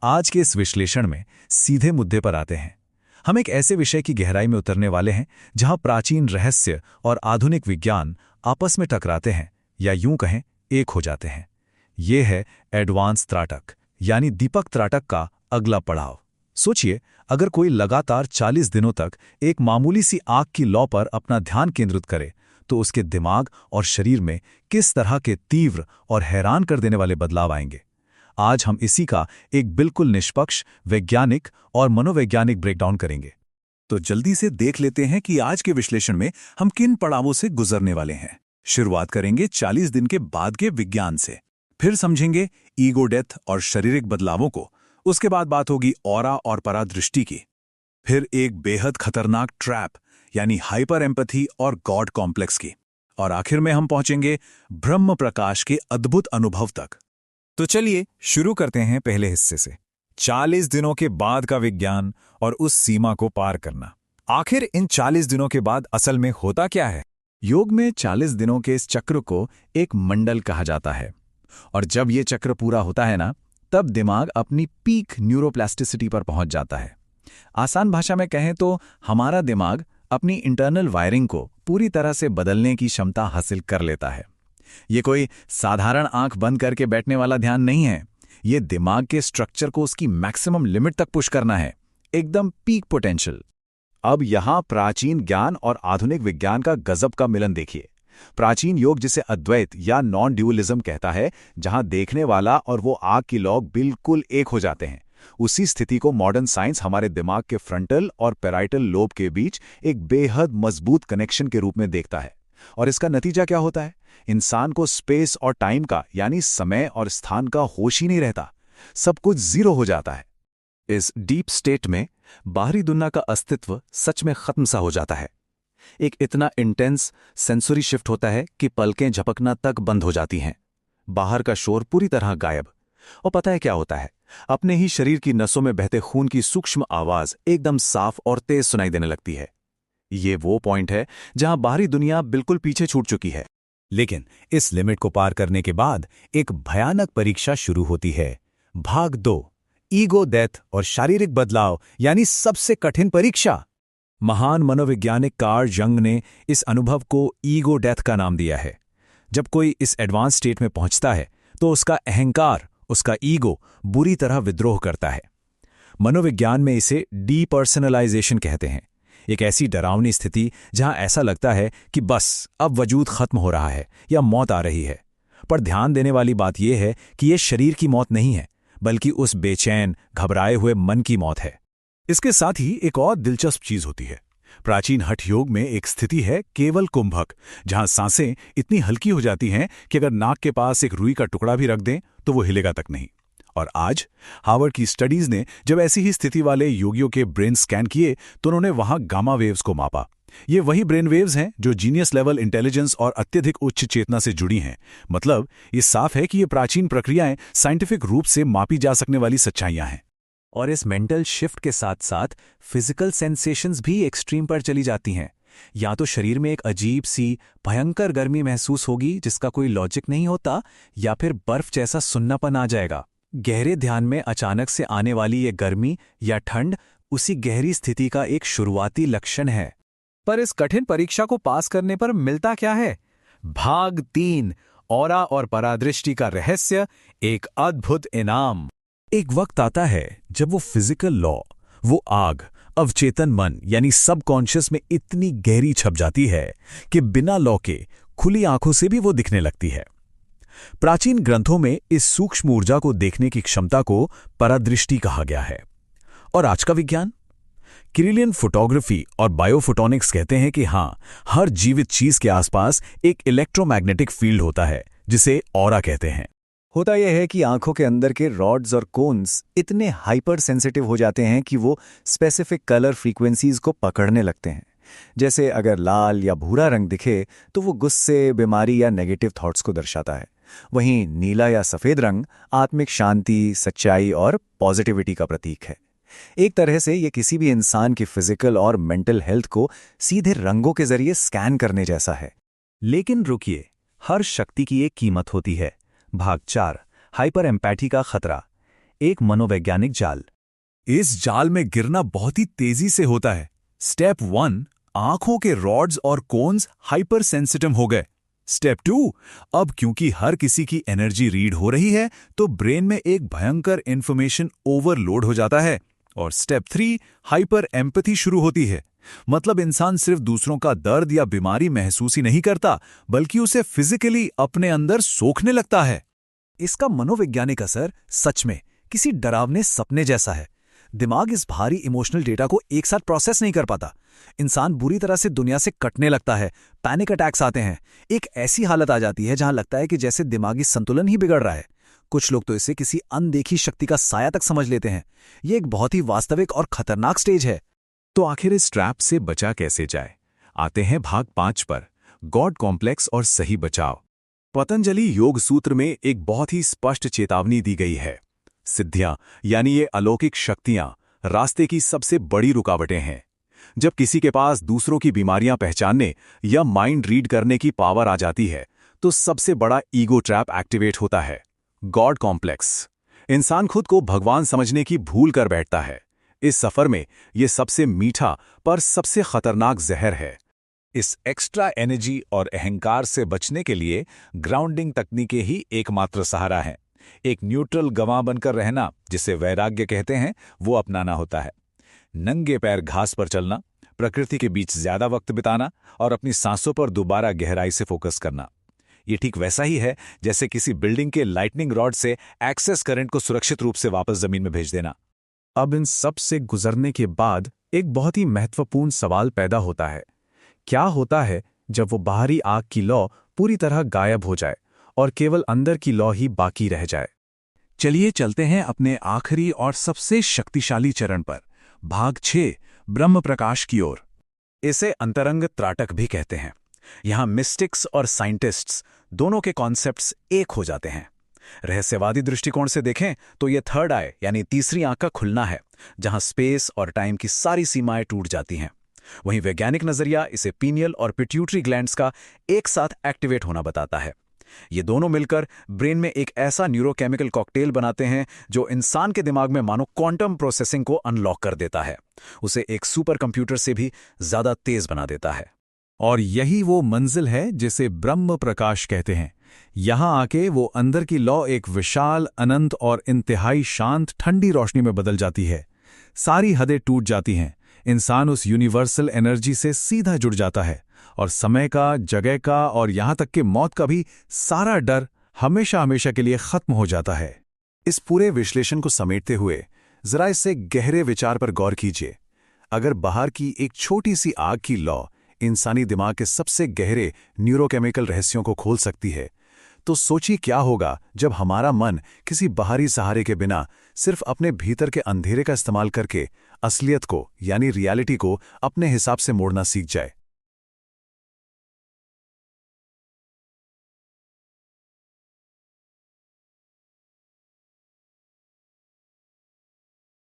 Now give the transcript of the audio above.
आज के इस विश्लेषण में सीधे मुद्दे पर आते हैं। हम एक ऐसे विषय की गहराई में उतरने वाले हैं जहां प्राचीन रहस्य और आधुनिक विज्ञान आपस में टकराते हैं या यूं कहें एक हो जाते हैं। ये है एडवांस त्राटक यानी दीपक त्राटक का अगला पड़ाव। सोचिए, अगर कोई लगातार 40 दिनों तक एक मामूली सी आग की लौ पर अपना ध्यान केंद्रित करे तो उसके दिमाग और शरीर में किस तरह के तीव्र और हैरान कर देने वाले बदलाव आएंगे। आज हम इसी का एक बिल्कुल निष्पक्ष वैज्ञानिक और मनोवैज्ञानिक ब्रेकडाउन करेंगे। तो जल्दी से देख लेते हैं कि आज के विश्लेषण में हम किन पड़ावों से गुजरने वाले हैं। शुरुआत करेंगे 40 दिन के बाद के विज्ञान से, फिर समझेंगे ईगो डेथ और शारीरिक बदलावों को। उसके बाद बात होगी ऑरा और परादृष्टि की, फिर एक बेहद खतरनाक ट्रैप यानी हाइपर एम्पैथी और गॉड कॉम्प्लेक्स की, और आखिर में हम पहुंचेंगे ब्रह्म प्रकाश के अद्भुत अनुभव तक। तो चलिए शुरू करते हैं पहले हिस्से से, 40 दिनों के बाद का विज्ञान और उस सीमा को पार करना। आखिर इन 40 दिनों के बाद असल में होता क्या है? योग में 40 दिनों के इस चक्र को एक मंडल कहा जाता है, और जब ये चक्र पूरा होता है ना, तब दिमाग अपनी पीक न्यूरोप्लास्टिसिटी पर पहुंच जाता है। आसान भाषा में कहें तो हमारा दिमाग अपनी इंटरनल वायरिंग को पूरी तरह से बदलने की क्षमता हासिल कर लेता है। ये कोई साधारण आंख बंद करके बैठने वाला ध्यान नहीं है। ये दिमाग के स्ट्रक्चर को उसकी मैक्सिमम लिमिट तक पुश करना है, एकदम पीक पोटेंशियल। अब यहां प्राचीन ज्ञान और आधुनिक विज्ञान का गजब का मिलन देखिए। प्राचीन योग जिसे अद्वैत या नॉन ड्यूअलिज्म कहता है, जहां देखने वाला और वो आग की लौ बिल्कुल एक हो जाते हैं, उसी स्थिति को मॉडर्न साइंस हमारे दिमाग के फ्रंटल और पैराइटल लोब के बीच एक बेहद मजबूत कनेक्शन के रूप में देखता है। और इसका नतीजा क्या होता है? इंसान को स्पेस और टाइम का यानी समय और स्थान का होश ही नहीं रहता, सब कुछ जीरो हो जाता है। इस डीप स्टेट में बाहरी दुनिया का अस्तित्व सच में खत्म सा हो जाता है। एक इतना इंटेंस सेंसरी शिफ्ट होता है कि पलकें झपकना तक बंद हो जाती हैं। बाहर का शोर पूरी तरह गायब। और पता है क्या होता है? अपने ही शरीर की नसों में बहते खून की सूक्ष्म आवाज एकदम साफ और तेज सुनाई देने लगती है। ये वो पॉइंट है जहां बाहरी दुनिया बिल्कुल पीछे छूट चुकी है। लेकिन इस लिमिट को पार करने के बाद एक भयानक परीक्षा शुरू होती है। भाग 2, ईगो डेथ और शारीरिक बदलाव यानी सबसे कठिन परीक्षा। महान मनोवैज्ञानिक कार्ल जंग ने इस अनुभव को ईगो डेथ का नाम दिया है। जब कोई इस एडवांस स्टेट में पहुंचता है तो उसका अहंकार, उसका ईगो बुरी तरह विद्रोह करता है। मनोविज्ञान में इसे डीपर्सनलाइजेशन कहते हैं। एक ऐसी डरावनी स्थिति जहां ऐसा लगता है कि बस अब वजूद खत्म हो रहा है या मौत आ रही है। पर ध्यान देने वाली बात यह है कि यह शरीर की मौत नहीं है, बल्कि उस बेचैन, घबराए हुए मन की मौत है। इसके साथ ही एक और दिलचस्प चीज होती है। प्राचीन हठ योग में एक स्थिति है केवल कुंभक, जहां सांसें इतनी हल्की हो जाती हैं कि अगर नाक के पास एक रुई का टुकड़ा भी रख दें तो वो हिलेगा तक नहीं। और आज हार्वर्ड की स्टडीज ने जब ऐसी ही स्थिति वाले योगियों के ब्रेन स्कैन किए तो उन्होंने वहां गामा वेव्स को मापा। ये वही ब्रेन वेव्स हैं जो जीनियस लेवल इंटेलिजेंस और अत्यधिक उच्च चेतना से जुड़ी हैं। मतलब ये साफ है कि ये प्राचीन प्रक्रियाएं साइंटिफिक रूप से मापी जा सकने वाली सच्चाइयां हैं। और इस मेंटल शिफ्ट के साथ साथ फिजिकल सेंसेशंस भी एक्सट्रीम पर चली जाती हैं। या तो शरीर में एक अजीब सी भयंकर गर्मी महसूस होगी जिसका कोई लॉजिक नहीं होता, या फिर बर्फ जैसा सुन्नापन आ जाएगा। गहरे ध्यान में अचानक से आने वाली ये गर्मी या ठंड उसी गहरी स्थिति का एक शुरुआती लक्षण है। पर इस कठिन परीक्षा को पास करने पर मिलता क्या है? भाग 3, ऑरा और परादृष्टि का रहस्य, एक अद्भुत इनाम। एक वक्त आता है जब वो फिजिकल लॉ, वो आग अवचेतन मन यानी सबकॉन्शियस में इतनी गहरी छप जाती है कि बिना लॉ के खुली आंखों से भी वो दिखने लगती है। प्राचीन ग्रंथों में इस सूक्ष्म ऊर्जा को देखने की क्षमता को परादृष्टि कहा गया है। और आज का विज्ञान, किरिलियन फोटोग्राफी और बायोफोटोनिक्स कहते हैं कि हां, हर जीवित चीज के आसपास एक इलेक्ट्रोमैग्नेटिक फील्ड होता है जिसे ऑरा कहते हैं। होता यह है कि आंखों के अंदर के रॉड्स और कोन्स इतने हाइपर सेंसिटिव हो जाते हैं कि वो स्पेसिफिक कलर फ्रीक्वेंसीज को पकड़ने लगते हैं। जैसे अगर लाल या भूरा रंग दिखे तो वो गुस्से, बीमारी या नेगेटिव थॉट्स को दर्शाता है। वहीं नीला या सफेद रंग आत्मिक शांति, सच्चाई और पॉजिटिविटी का प्रतीक है। एक तरह से ये किसी भी इंसान की फिजिकल और मेंटल हेल्थ को सीधे रंगों के जरिए स्कैन करने जैसा है। लेकिन रुकिए, हर शक्ति की एक कीमत होती है। भाग 4, हाइपर एम्पैथी का खतरा। एक मनोवैज्ञानिक जाल। इस जाल में गिरना बहुत ही तेजी से होता है। स्टेप 1, आंखों के रॉड्स और कोन्स हाइपर सेंसिटिव हो गए। स्टेप 2, अब क्योंकि हर किसी की एनर्जी रीड हो रही है तो ब्रेन में एक भयंकर इंफॉर्मेशन ओवरलोड हो जाता है। और स्टेप 3, हाइपर एम्पैथी शुरू होती है। मतलब इंसान सिर्फ दूसरों का दर्द या बीमारी महसूस ही नहीं करता, बल्कि उसे फिजिकली अपने अंदर सोखने लगता है। इसका मनोवैज्ञानिक असर सच में किसी डरावने सपने जैसा है। दिमाग इस भारी इमोशनल डेटा को एक साथ प्रोसेस नहीं कर पाता। इंसान बुरी तरह से दुनिया से कटने लगता है, पैनिक अटैक्स आते हैं। एक ऐसी हालत आ जाती है जहां लगता है कि जैसे दिमागी संतुलन ही बिगड़ रहा है। कुछ लोग तो इसे किसी अनदेखी शक्ति का साया तक समझ लेते हैं। ये एक बहुत ही वास्तविक और खतरनाक स्टेज है। तो आखिर इस ट्रैप से बचा कैसे जाए? आते हैं भाग 5 पर, गॉड कॉम्प्लेक्स और सही बचाव। पतंजलि योग सूत्र में एक बहुत ही स्पष्ट चेतावनी दी गई है। सिद्धियां यानी ये अलौकिक शक्तियां रास्ते की सबसे बड़ी रुकावटें हैं। जब किसी के पास दूसरों की बीमारियां पहचानने या माइंड रीड करने की पावर आ जाती है तो सबसे बड़ा ईगो ट्रैप एक्टिवेट होता है, गॉड कॉम्प्लेक्स। इंसान खुद को भगवान समझने की भूल कर बैठता है। इस सफर में ये सबसे मीठा पर सबसे खतरनाक जहर है। इस एक्स्ट्रा एनर्जी और अहंकार से बचने के लिए ग्राउंडिंग तकनीकें ही एकमात्र सहारा हैं। एक न्यूट्रल गवाह बनकर रहना, जिसे वैराग्य कहते हैं, वो अपनाना होता है। नंगे पैर घास पर चलना, प्रकृति के बीच ज्यादा वक्त बिताना और अपनी सांसों पर दोबारा गहराई से फोकस करना। ये ठीक वैसा ही है जैसे किसी बिल्डिंग के लाइटनिंग रॉड से एक्सेस करंट को सुरक्षित रूप से वापस जमीन में भेज देना। अब इन सब से गुजरने के बाद एक बहुत ही महत्वपूर्ण सवाल पैदा होता है। क्या होता है जब वो बाहरी आग की लौ पूरी तरह गायब हो जाए और केवल अंदर की लौ ही बाकी रह जाए? चलिए चलते हैं अपने आखिरी और सबसे शक्तिशाली चरण पर, भाग 6, ब्रह्म प्रकाश की ओर। इसे अंतरंग त्राटक भी कहते हैं। यहां मिस्टिक्स और साइंटिस्ट्स दोनों के कॉन्सेप्ट्स एक हो जाते हैं। रहस्यवादी दृष्टिकोण से देखें तो यह थर्ड आई यानी तीसरी आंख का खुलना है, जहां स्पेस और टाइम की सारी सीमाएं टूट जाती हैं। वहीं वैज्ञानिक नजरिया इसे पीनियल और पिट्यूटरी ग्लैंड्स का एक साथ एक्टिवेट होना बताता है। ये दोनों मिलकर ब्रेन में एक ऐसा न्यूरोकेमिकल कॉकटेल बनाते हैं जो इंसान के दिमाग में मानो क्वांटम प्रोसेसिंग को अनलॉक कर देता है, उसे एक सुपर कंप्यूटर से भी ज्यादा तेज बना देता है। और यही वो मंजिल है जिसे ब्रह्म प्रकाश कहते हैं। यहां आके वो अंदर की लौ एक विशाल, अनंत और इंतहाई शांत ठंडी रोशनी में बदल जाती है। सारी हदें टूट जाती हैं। इंसान उस यूनिवर्सल एनर्जी से सीधा जुड़ जाता है और समय का, जगह का और यहां तक कि मौत का भी सारा डर हमेशा हमेशा के लिए खत्म हो जाता है। इस पूरे विश्लेषण को समेटते हुए जरा इससे गहरे विचार पर गौर कीजिए। अगर बाहर की एक छोटी सी आग की लौ इंसानी दिमाग के सबसे गहरे न्यूरोकेमिकल रहस्यों को खोल सकती है, तो सोचिए क्या होगा जब हमारा मन किसी बाहरी सहारे के बिना सिर्फ अपने भीतर के अंधेरे का इस्तेमाल करके असलियत को यानी रियलिटी को अपने हिसाब से मोड़ना सीख जाए।